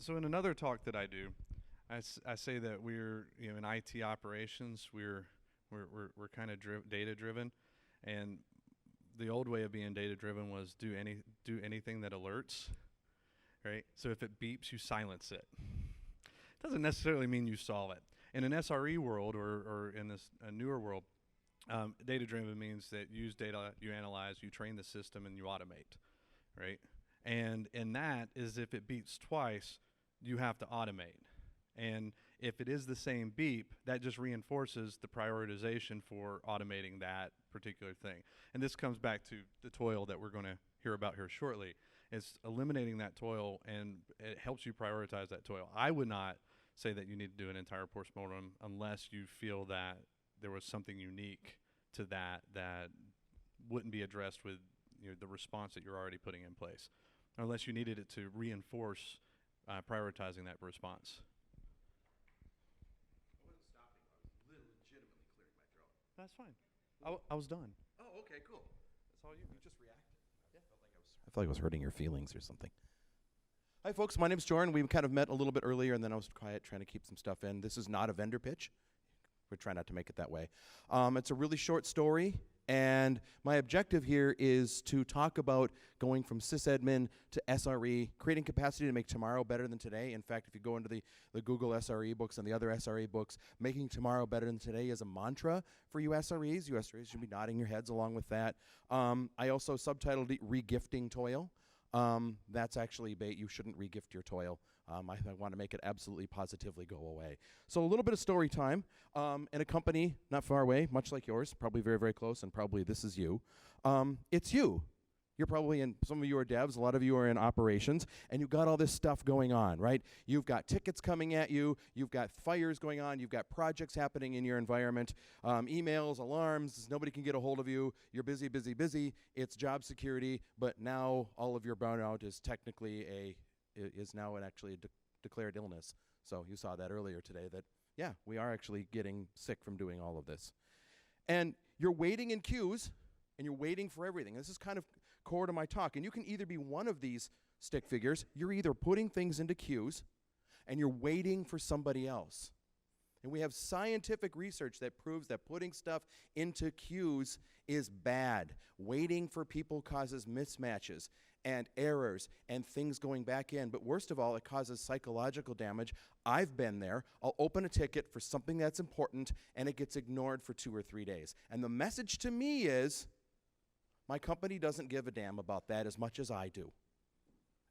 So in another talk that I do, I say that we're, in IT operations, we're kind of data driven, and the old way of being data driven was do anything that alerts, right? So if it beeps, you silence it. Doesn't necessarily mean you solve it. In an SRE world or in this newer world, data driven means that you use data, you analyze, you train the system, and you automate, right? And that is if it beeps twice, you have to automate. And if it is the same beep, that just reinforces the prioritization for automating that particular thing. And this comes back to the toil that we're going to hear about here shortly. It's eliminating that toil, and it helps you prioritize that toil. I would not say that you need to do an entire postmortem unless you feel that there was something unique to that wouldn't be addressed with the response that you're already putting in place, unless you needed it to reinforce prioritizing that response. I wasn't stopping. I was legitimately clearing my throat. That's fine. I was done. Oh, okay, cool. That's all you. You just reacted. Yeah. I felt like I was hurting your feelings or something. Hi, folks. My name's Jorn. We kind of met a little bit earlier, and then I was quiet trying to keep some stuff in. This is not a vendor pitch. We're trying not to make it that way. It's a really short story, and my objective here is to talk about going from SysAdmin to SRE, creating capacity to make tomorrow better than today. In fact, if you go into the Google SRE books and the other SRE books, making tomorrow better than today is a mantra for you SREs. You SREs should be nodding your heads along with that. I also subtitled it Regifting Toil. That's actually bait. You shouldn't regift your toil. I want to make it absolutely positively go away. So a little bit of story time. In a company not far away, much like yours, probably very, very close, and probably this is you. It's you. You're probably in, some of you are devs, a lot of you are in operations, and you've got all this stuff going on, right? You've got tickets coming at you, you've got fires going on, you've got projects happening in your environment, emails, alarms, nobody can get a hold of you, you're busy, busy, busy, it's job security, but now all of your burnout is technically actually a declared illness. So you saw that earlier today that, yeah, we are actually getting sick from doing all of this. And you're waiting in queues, and you're waiting for everything. This is kind of core to my talk. And you can either be one of these stick figures. You're either putting things into queues, and you're waiting for somebody else. And we have scientific research that proves that putting stuff into queues is bad. Waiting for people causes mismatches and errors and things going back in. But worst of all, it causes psychological damage. I've been there. I'll open a ticket for something that's important, and it gets ignored for 2 or 3 days. And the message to me is, my company doesn't give a damn about that as much as I do.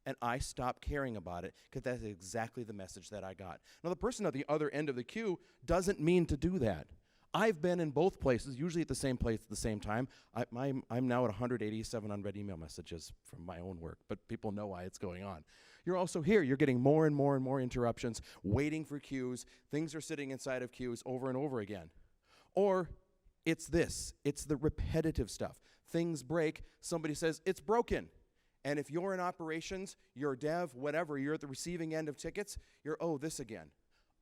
And I stopped caring about it because that's exactly the message that I got. Now, the person at the other end of the queue doesn't mean to do that. I've been in both places, usually at the same place at the same time. I'm now at 187 unread email messages from my own work, but people know why it's going on. You're also here. You're getting more and more and more interruptions, waiting for queues. Things are sitting inside of queues over and over again. Or it's this. It's the repetitive stuff. Things break. Somebody says, it's broken. And if you're in operations, you're dev, whatever, you're at the receiving end of tickets, you're, oh, this again.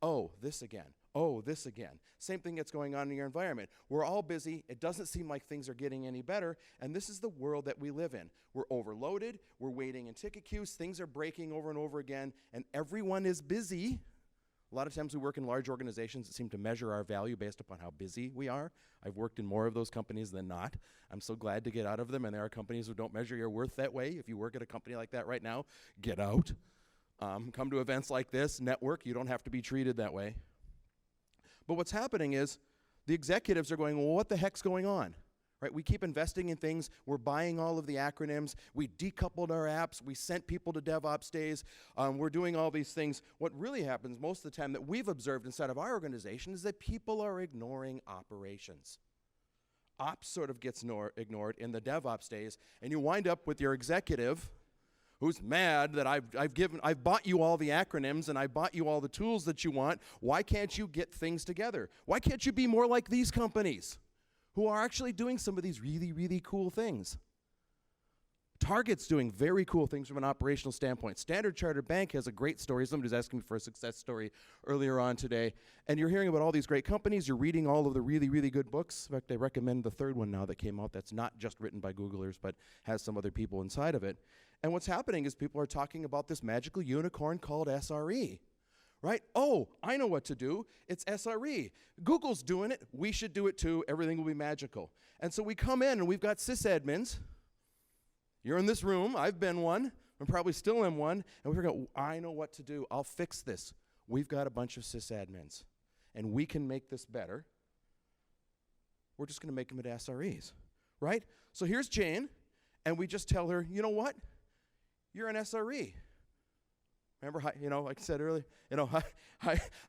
Oh, this again. Oh, this again. Same thing that's going on in your environment. We're all busy. It doesn't seem like things are getting any better. And this is the world that we live in. We're overloaded. We're waiting in ticket queues. Things are breaking over and over again. And everyone is busy. A lot of times we work in large organizations that seem to measure our value based upon how busy we are. I've worked in more of those companies than not. I'm so glad to get out of them, and there are companies who don't measure your worth that way. If you work at a company like that right now, get out. Come to events like this, network. You don't have to be treated that way. But what's happening is the executives are going, well, what the heck's going on? Right? We keep investing in things. We're buying all of the acronyms. We decoupled our apps. We sent people to DevOps days. We're doing all these things. What really happens most of the time that we've observed inside of our organization is that people are ignoring operations. Ops sort of gets ignored in the DevOps days, and you wind up with your executive who's mad that I've bought you all the acronyms and I bought you all the tools that you want. Why can't you get things together? Why can't you be more like these companies who are actually doing some of these really, really cool things? Target's doing very cool things from an operational standpoint. Standard Chartered Bank has a great story. Somebody was asking me for a success story earlier on today. And you're hearing about all these great companies. You're reading all of the really, really good books. In fact, I recommend the third one now that came out that's not just written by Googlers, but has some other people inside of it. And what's happening is people are talking about this magical unicorn called SRE. Right? Oh, I know what to do. It's SRE. Google's doing it. We should do it too. Everything will be magical. And so we come in and we've got SysAdmins. You're in this room. I've been one. I probably still am one. And we're going, I know what to do. I'll fix this. We've got a bunch of SysAdmins. And we can make this better. We're just going to make them at SREs. Right? So here's Jane. And we just tell her, you know what? You're an SRE. Remember, like I said earlier,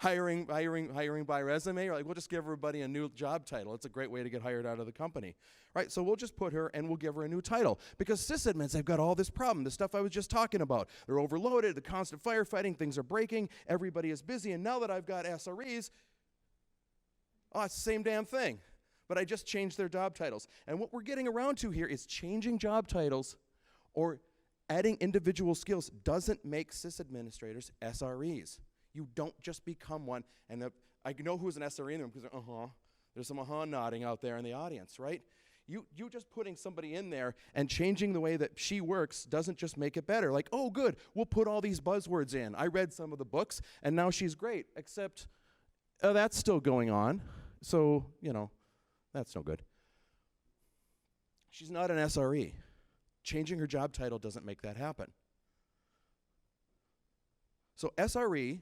hiring by resume, or like we'll just give everybody a new job title. It's a great way to get hired out of the company, right? So we'll just put her and we'll give her a new title because sysadmins, they've got all this problem, the stuff I was just talking about. They're overloaded, the constant firefighting, things are breaking, everybody is busy, and now that I've got SREs, it's the same damn thing, but I just changed their job titles. And what we're getting around to here is changing job titles or adding individual skills doesn't make sysadministrators SREs. You don't just become one. And I know who's an SRE in the room because there's some nodding out there in the audience, right? You just putting somebody in there and changing the way that she works doesn't just make it better. Like, oh, good, we'll put all these buzzwords in. I read some of the books, and now she's great, except that's still going on. So, that's no good. She's not an SRE. Changing her job title doesn't make that happen. So SRE,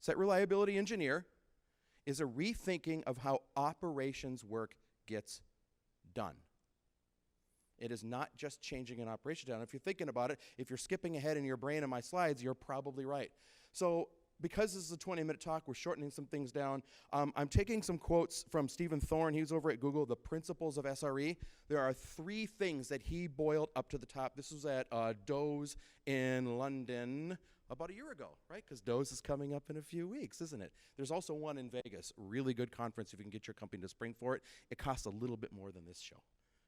Site Reliability Engineer, is a rethinking of how operations work gets done. It is not just changing an operation down. If you're thinking about it, if you're skipping ahead in your brain in my slides, you're probably right. So because this is a 20-minute talk, we're shortening some things down. I'm taking some quotes from Stephen Thorne. He was over at Google, The Principles of SRE. There are 3 things that he boiled up to the top. This was at DOES in London about a year ago, right? Because DOES is coming up in a few weeks, isn't it? There's also one in Vegas, really good conference if you can get your company to spring for it. It costs a little bit more than this show,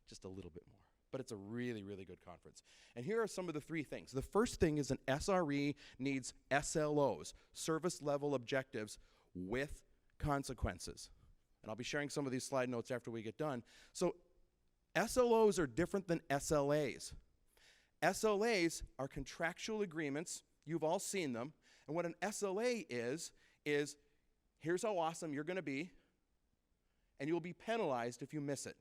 just a little bit more. But it's a really, really good conference. And here are some of the 3 things. The first thing is an SRE needs SLOs, service level objectives with consequences. And I'll be sharing some of these slide notes after we get done. So SLOs are different than SLAs. SLAs are contractual agreements. You've all seen them. And what an SLA is here's how awesome you're going to be, and you'll be penalized if you miss it.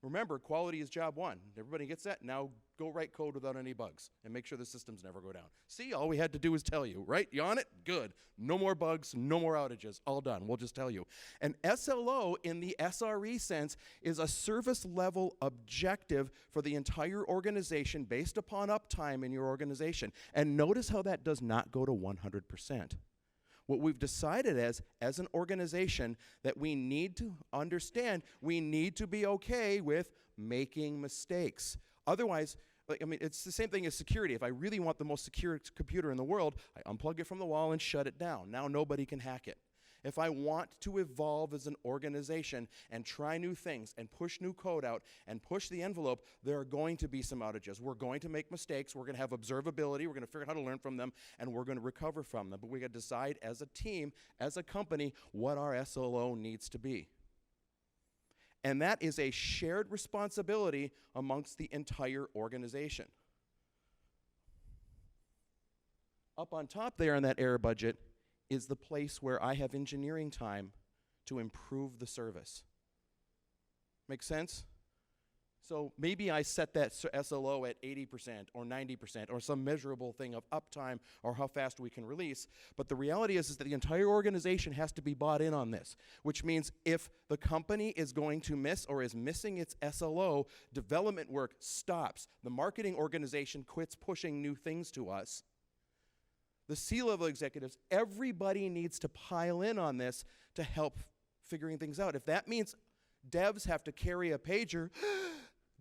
Remember, quality is job 1. Everybody gets that? Now go write code without any bugs and make sure the systems never go down. See, all we had to do was tell you, right? You on it? Good. No more bugs, no more outages. All done. We'll just tell you. An SLO in the SRE sense is a service level objective for the entire organization based upon uptime in your organization. And notice how that does not go to 100%. What we've decided as an organization that we need to understand, we need to be okay with making mistakes. Otherwise, it's the same thing as security. If I really want the most secure computer in the world, I unplug it from the wall and shut it down. Now nobody can hack it. If I want to evolve as an organization and try new things and push new code out and push the envelope, there are going to be some outages. We're going to make mistakes. We're going to have observability. We're going to figure out how to learn from them, and we're going to recover from them. But we got to decide as a team, as a company, what our SLO needs to be. And that is a shared responsibility amongst the entire organization. Up on top there in that error budget is the place where I have engineering time to improve the service. Make sense? So maybe I set that SLO at 80% or 90% or some measurable thing of uptime or how fast we can release. But the reality is that the entire organization has to be bought in on this, which means if the company is going to miss or is missing its SLO, development work stops. The marketing organization quits pushing new things to us. The C-level executives, everybody needs to pile in on this to help figuring things out. If that means devs have to carry a pager,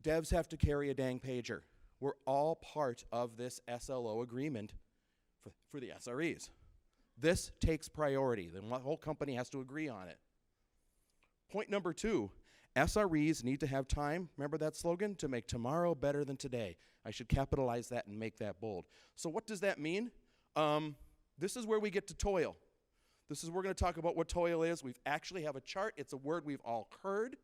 devs have to carry a dang pager. We're all part of this SLO agreement for the SREs. This takes priority. The whole company has to agree on it. Point number 2, SREs need to have time, remember that slogan, to make tomorrow better than today. I should capitalize that and make that bold. So what does that mean? This is where we get to toil. This is where we're going to talk about what toil is. We actually have a chart. It's a word we've all heard.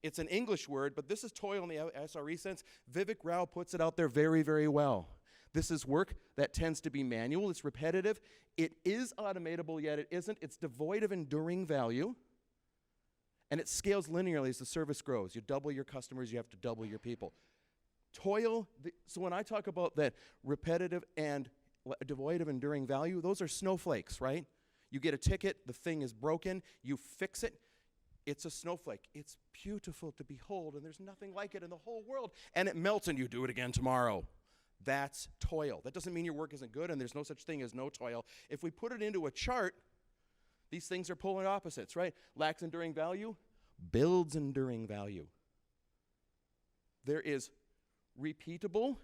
It's an English word, but this is toil in the SRE sense. Vivek Rao puts it out there very, very well. This is work that tends to be manual. It's repetitive. It is automatable, yet it isn't. It's devoid of enduring value. And it scales linearly as the service grows. You double your customers, you have to double your people. Toil, so when I talk about that repetitive and devoid of enduring value, those are snowflakes, right? You get a ticket, the thing is broken, you fix it, it's a snowflake. It's beautiful to behold, and there's nothing like it in the whole world. And it melts, and you do it again tomorrow. That's toil. That doesn't mean your work isn't good, and there's no such thing as no toil. If we put it into a chart, these things are polar opposites, right? Lacks enduring value, builds enduring value. There is repeatable,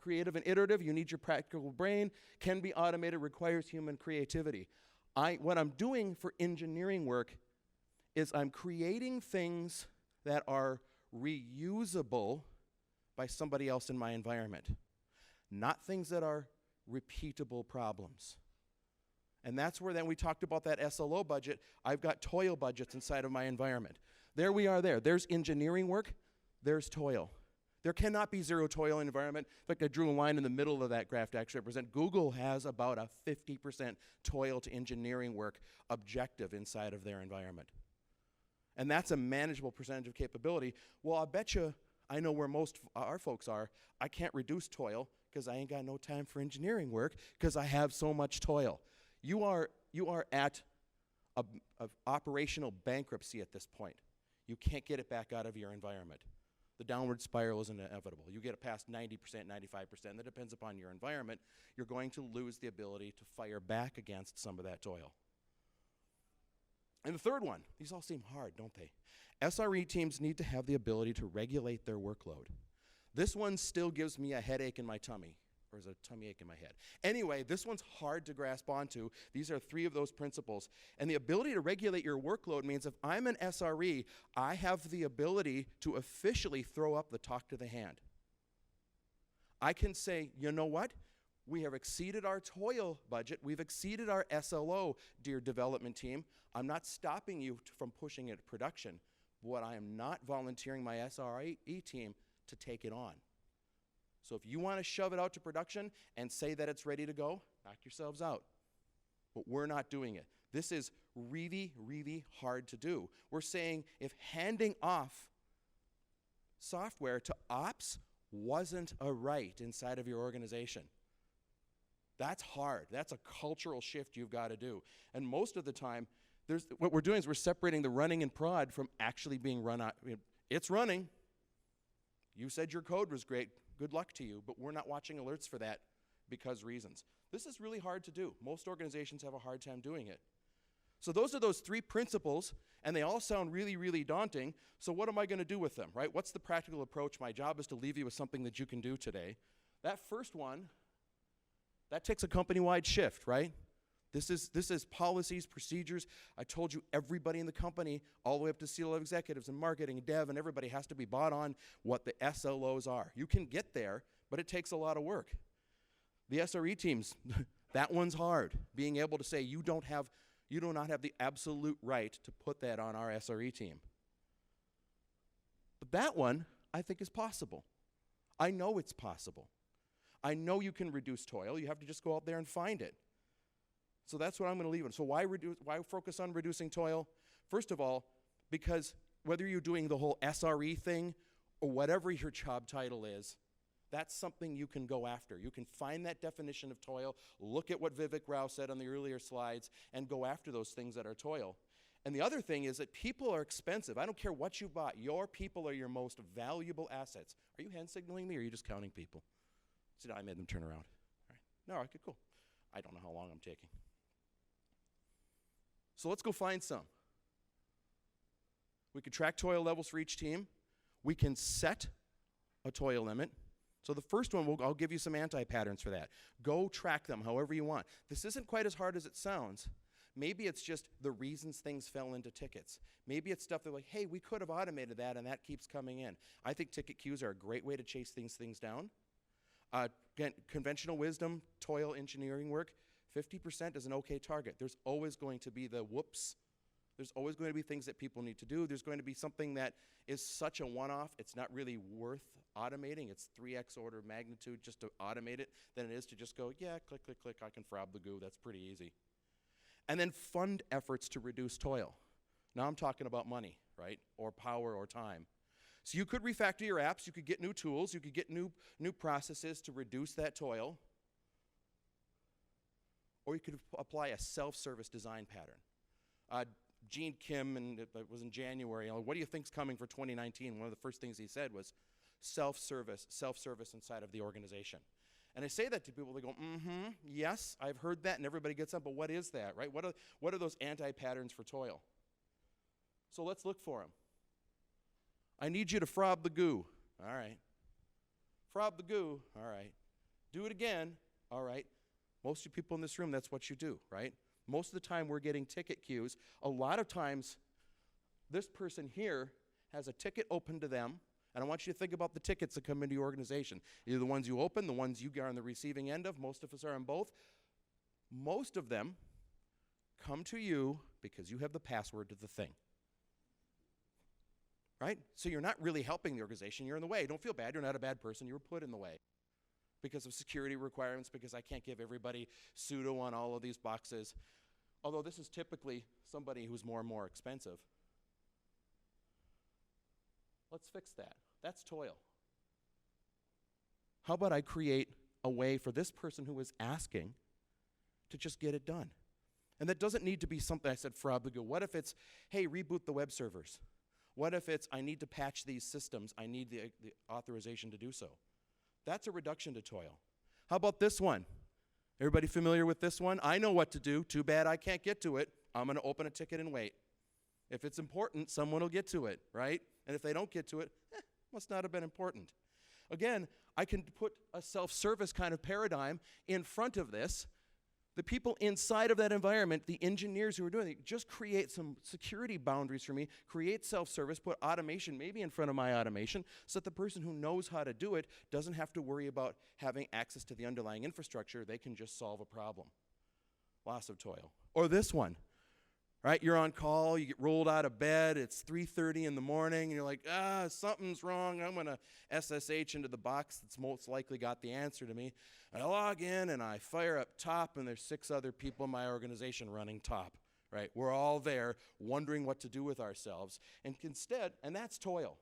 creative and iterative. You need your practical brain. Can be automated, requires human creativity. What I'm doing for engineering work is I'm creating things that are reusable by somebody else in my environment, not things that are repeatable problems. And that's where then we talked about that SLO budget. I've got toil budgets inside of my environment. There we are there. There's engineering work. There's toil. There cannot be zero toil environment. In fact, I drew a line in the middle of that graph to actually represent. Google has about a 50% toil to engineering work objective inside of their environment. And that's a manageable percentage of capability. Well, I bet you I know where most our folks are. I can't reduce toil because I ain't got no time for engineering work because I have so much toil. You are at a operational bankruptcy at this point. You can't get it back out of your environment. The downward spiral is inevitable. You get it past 90%, 95%, that depends upon your environment, you're going to lose the ability to fire back against some of that toil. And the third one, these all seem hard, don't they? SRE teams need to have the ability to regulate their workload. This one still gives me a headache in my tummy. Or is it a tummy ache in my head? Anyway, this one's hard to grasp onto. These are three of those principles. And the ability to regulate your workload means if I'm an SRE, I have the ability to officially throw up the talk to the hand. I can say, you know what? We have exceeded our toil budget. We've exceeded our SLO, dear development team. I'm not stopping you from pushing it to production, but I am not volunteering my SRE team to take it on. So if you want to shove it out to production and say that it's ready to go, knock yourselves out. But we're not doing it. This is really, really hard to do. We're saying if handing off software to ops wasn't a right inside of your organization, that's hard. That's a cultural shift you've got to do. And most of the time, what we're doing is we're separating the running in prod from actually being run out. It's running. You said your code was great. Good luck to you, but we're not watching alerts for that because reasons. This is really hard to do. Most organizations have a hard time doing it. So those are those three principles, and they all sound really, really daunting. So what am I going to do with them, right? What's the practical approach? My job is to leave you with something that you can do today. That first one, that takes a company-wide shift, right? This is policies, procedures. I told you everybody in the company, all the way up to C-level executives and marketing and dev and everybody has to be bought on what the SLOs are. You can get there, but it takes a lot of work. The SRE teams, that one's hard. Being able to say you do not have the absolute right to put that on our SRE team. But that one, I think, is possible. I know it's possible. I know you can reduce toil. You have to just go out there and find it. So that's what I'm going to leave it. So why focus on reducing toil? First of all, because whether you're doing the whole SRE thing or whatever your job title is, that's something you can go after. You can find that definition of toil, look at what Vivek Rao said on the earlier slides, and go after those things that are toil. And the other thing is that people are expensive. I don't care what you bought. Your people are your most valuable assets. Are you hand signaling me or are you just counting people? See, I made them turn around. All right. No, okay, cool. I don't know how long I'm taking. So let's go find some. We can track toil levels for each team. We can set a toil limit. So the first one, I'll give you some anti-patterns for that. Go track them however you want. This isn't quite as hard as it sounds. Maybe it's just the reasons things fell into tickets. Maybe it's stuff that like, hey, we could have automated that and that keeps coming in. I think ticket queues are a great way to chase things down. Again, conventional wisdom, toil, engineering work, 50% is an okay target. There's always going to be the whoops. There's always going to be things that people need to do. There's going to be something that is such a one-off, it's not really worth automating. It's 3x order of magnitude just to automate it than it is to just go, yeah, click, click, click, I can frob the goo. That's pretty easy. And then fund efforts to reduce toil. Now I'm talking about money, right? Or power or time. So you could refactor your apps, you could get new tools, you could get new processes to reduce that toil. Or you could apply a self-service design pattern. Gene Kim, and it was in January, what do you think's coming for 2019? One of the first things he said was self-service inside of the organization. And I say that to people, they go, yes, I've heard that, and everybody gets up, but what is that, right? What are those anti-patterns for toil? So let's look for them. I need you to frob the goo. All right. Frob the goo. All right. Do it again. All right. Most of you people in this room, that's what you do, right? Most of the time we're getting ticket queues. A lot of times this person here has a ticket open to them, and I want you to think about the tickets that come into your organization. Either the ones you open, the ones you are on the receiving end of. Most of us are on both. Most of them come to you because you have the password to the thing. Right? So you're not really helping the organization, you're in the way. Don't feel bad, you're not a bad person, you were put in the way. Because of security requirements, because I can't give everybody sudo on all of these boxes. Although this is typically somebody who's more and more expensive. Let's fix that. That's toil. How about I create a way for this person who is asking to just get it done? And that doesn't need to be something I said frob the goo. What if it's, hey, reboot the web servers? What if it's, I need to patch these systems, I need the authorization to do so? That's a reduction to toil. How about this one? Everybody familiar with this one? I know what to do. Too bad I can't get to it. I'm going to open a ticket and wait. If it's important, someone will get to it, right? And if they don't get to it, must not have been important. Again, I can put a self-service kind of paradigm in front of this. The people inside of that environment, the engineers who are doing it, just create some security boundaries for me, create self-service, put automation maybe in front of my automation so that the person who knows how to do it doesn't have to worry about having access to the underlying infrastructure. They can just solve a problem. Loss of toil. Or this one, right? You're on call, you get rolled out of bed, it's 3:30 in the morning, and you're like, something's wrong, I'm going to SSH into the box that's most likely got the answer to me. I log in and I fire up top, and there's 6 other people in my organization running top, right? We're all there wondering what to do with ourselves. And instead, and that's toil,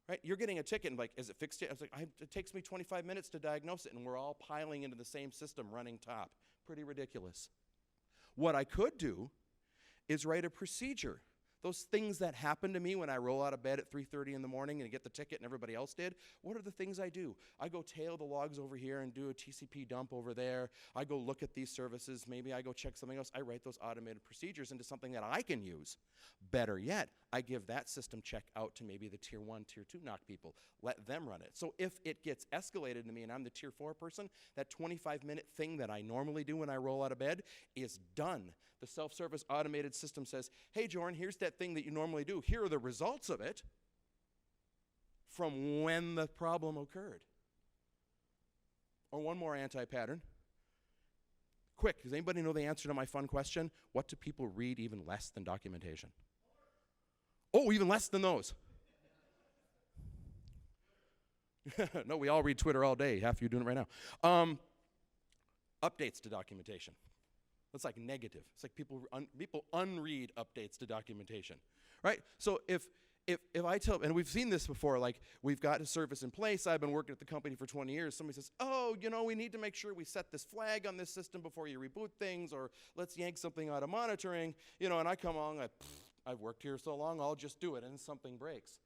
right? You're getting a ticket and like, is it fixed yet? I was like, it takes me 25 minutes to diagnose it, and we're all piling into the same system running top. Pretty ridiculous. What I could do is write a procedure. Those things that happen to me when I roll out of bed at 3:30 in the morning and get the ticket and everybody else did, what are the things I do? I go tail the logs over here and do a TCP dump over there. I go look at these services. Maybe I go check something else. I write those automated procedures into something that I can use. Better yet, I give that system check out to maybe the tier 1, tier 2 NOC people. Let them run it. So if it gets escalated to me and I'm the tier 4 person, that 25-minute thing that I normally do when I roll out of bed is done. The self-service automated system says, hey, Jorn, here's that thing that you normally do. Here are the results of it from when the problem occurred. Or one more anti-pattern. Quick, does anybody know the answer to my fun question? What do people read even less than documentation? Oh, even less than those. No, we all read Twitter all day. Half of you doing it right now. Updates to documentation. That's like negative. It's like people unread updates to documentation, right? So if I tell, and we've seen this before, like we've got a service in place, I've been working at the company for 20 years, somebody says, oh, we need to make sure we set this flag on this system before you reboot things, or let's yank something out of monitoring, and I come along, I've worked here so long, I'll just do it, and something breaks.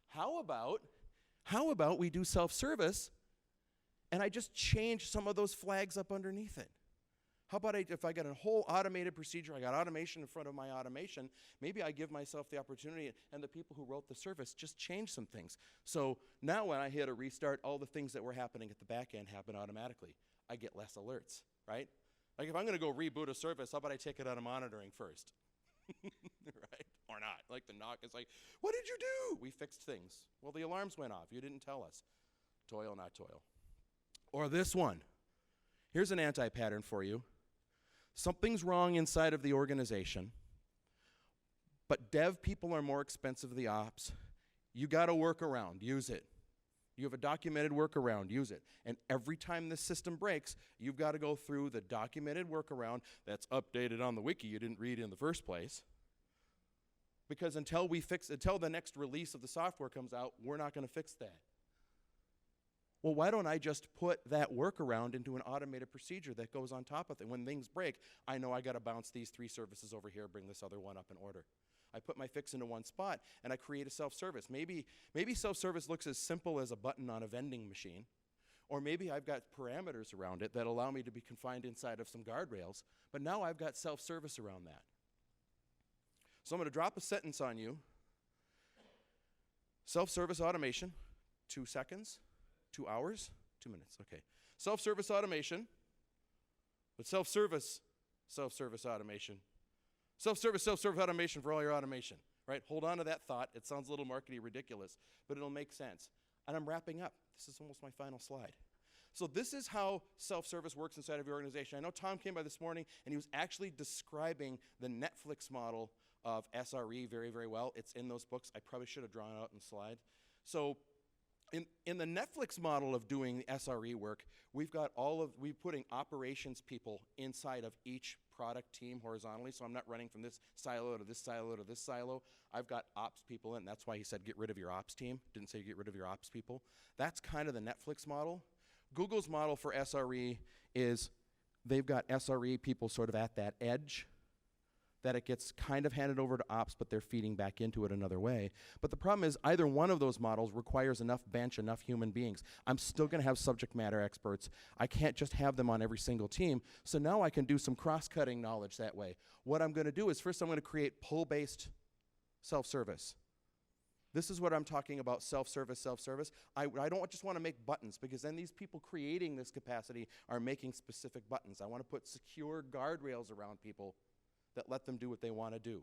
How about we do self-service, and I just change some of those flags up underneath it? How about if I got a whole automated procedure, I got automation in front of my automation, maybe I give myself the opportunity and the people who wrote the service just change some things. So now when I hit a restart, all the things that were happening at the back end happen automatically. I get less alerts, right? Like if I'm going to go reboot a service, how about I take it out of monitoring first? Right? Or not. Like the knock is like, what did you do? We fixed things. Well, the alarms went off. You didn't tell us. Toil, not toil. Or this one. Here's an anti-pattern for you. Something's wrong inside of the organization, but dev people are more expensive than the ops. You got a workaround. Use it. You have a documented workaround. Use it. And every time this system breaks, you've got to go through the documented workaround that's updated on the wiki you didn't read in the first place. Because until the next release of the software comes out, we're not going to fix that. Well, why don't I just put that workaround into an automated procedure that goes on top of it? When things break, I know I got to bounce these 3 services over here, bring this other one up in order. I put my fix into one spot, and I create a self-service. Maybe self-service looks as simple as a button on a vending machine, or maybe I've got parameters around it that allow me to be confined inside of some guardrails, but now I've got self-service around that. So I'm going to drop a sentence on you. Self-service automation, 2 seconds. 2 hours? 2 minutes, okay. Self-service automation, but self-service automation. Self-service automation for all your automation, right? Hold on to that thought. It sounds a little markety ridiculous, but it'll make sense. And I'm wrapping up. This is almost my final slide. So this is how self-service works inside of your organization. I know Tom came by this morning, and he was actually describing the Netflix model of SRE very, very well. It's in those books. I probably should have drawn it out in the slide. So in the Netflix model of doing the SRE work, we're putting operations people inside of each product team horizontally, so I'm not running from this silo to this silo to this silo. I've got ops people in. That's why he said get rid of your ops team. Didn't say get rid of your ops people. That's kind of the Netflix model. Google's model for SRE is they've got SRE people sort of at that edge, that it gets kind of handed over to ops, but they're feeding back into it another way. But the problem is either one of those models requires enough bench, enough human beings. I'm still going to have subject matter experts. I can't just have them on every single team. So now I can do some cross-cutting knowledge that way. What I'm going to do is first I'm going to create pull-based self-service. This is what I'm talking about, self-service. I don't just want to make buttons, because then these people creating this capacity are making specific buttons. I want to put secure guardrails around people that let them do what they want to do.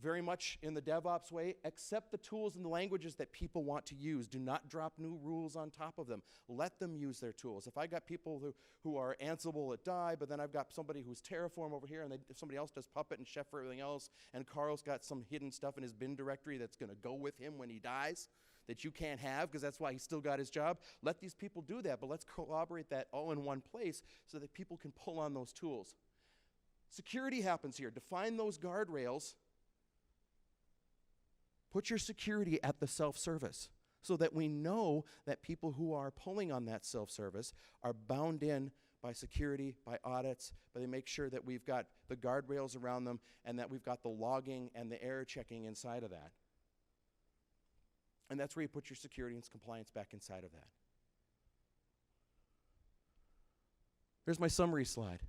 Very much in the DevOps way, accept the tools and the languages that people want to use. Do not drop new rules on top of them. Let them use their tools. If I got people who are Ansible at Die, but then I've got somebody who's Terraform over here, and somebody else does Puppet and Chef for everything else, and Carl's got some hidden stuff in his bin directory that's going to go with him when he dies, that you can't have because that's why he's still got his job. Let these people do that, but let's collaborate that all in one place so that people can pull on those tools. Security happens here. Define those guardrails. Put your security at the self-service so that we know that people who are pulling on that self-service are bound in by security, by audits, but they make sure that we've got the guardrails around them and that we've got the logging and the error checking inside of that. And that's where you put your security and compliance back inside of that. Here's my summary slide.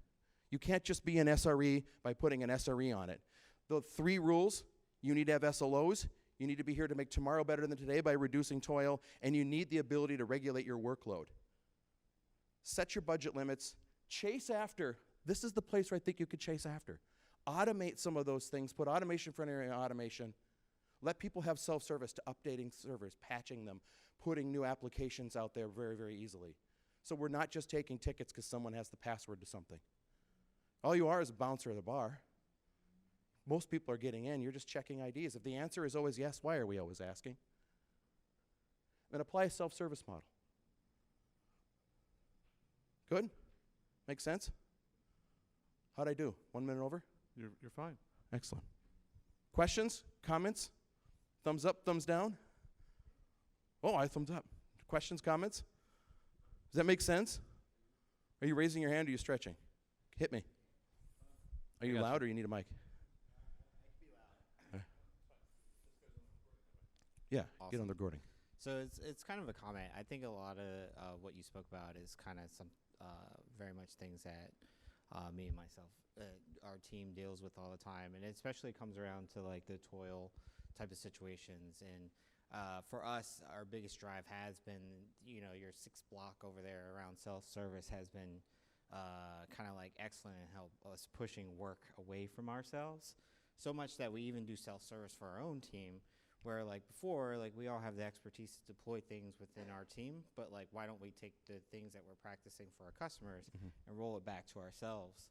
You can't just be an SRE by putting an SRE on it. The 3 rules: you need to have SLOs, you need to be here to make tomorrow better than today by reducing toil, and you need the ability to regulate your workload. Set your budget limits, chase after. This is the place where I think you could chase after. Automate some of those things, put automation in front of your automation. Let people have self-service to updating servers, patching them, putting new applications out there very, very easily. So we're not just taking tickets because someone has the password to something. All you are is a bouncer at the bar. Most people are getting in. You're just checking IDs. If the answer is always yes, why are we always asking? Then apply a self-service model. Good? Makes sense? How'd I do? 1 minute over? You're fine. Excellent. Questions? Comments? Thumbs up, thumbs down? Oh, I thumbs up. Questions, comments? Does that make sense? Are you raising your hand or are you stretching? Hit me. Are you loud or you need a mic? Yeah, Awesome. get on the recording. So it's kind of a comment. I think a lot of what you spoke about is kind of some very much things that me and myself, our team deals with all the time, and it especially comes around to like the toil type of situations. And for us, our biggest drive has been, your 6th block over there around self-service has been kind of like excellent and help us pushing work away from ourselves. So much that we even do self-service for our own team, where like before, like we all have the expertise to deploy things within our team, but like why don't we take the things that we're practicing for our customers and roll it back to ourselves,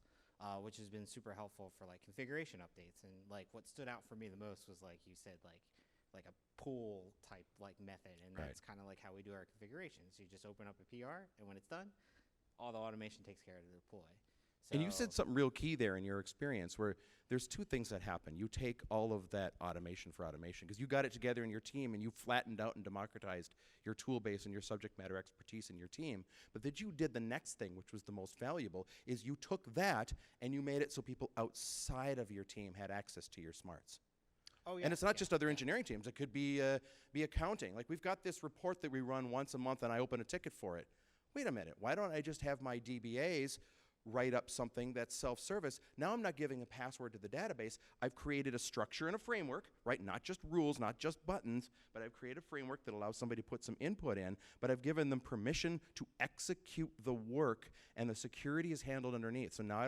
which has been super helpful for like configuration updates. And like what stood out for me the most was like you said, like a pool type like method, and that's kind of like how we do our configurations. You just open up a PR, and when it's done, all the automation takes care of the deploy. So And you said something real key there in your experience where there's two things that happen. You take all of that automation for automation because you got it together in your team and you flattened out and democratized your tool base and your subject matter expertise in your team. But that you did the next thing, which was the most valuable, is you took that and you made it so people outside of your team had access to your smarts. Oh, yeah, And it's not just other engineering teams. It could be accounting. Like we've got this report that we run once a month and I open a ticket for it. Wait a minute. Why don't I just have my DBAs write up something that's self-service? Now I'm not giving a password to the database. I've created a structure and a framework, right? Not just rules, not just buttons, but I've created a framework that allows somebody to put some input in, but I've given them permission to execute the work, and the security is handled underneath. So now I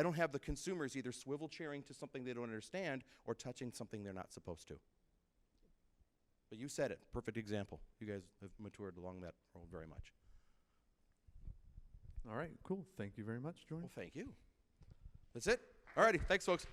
don't have the consumers either swivel chairing to something they don't understand or touching something they're not supposed to. But you said it, perfect example. You guys have matured along that road very much. All right, cool. Thank you very much, Jorn. Well, thank you. That's it. All righty, thanks, folks.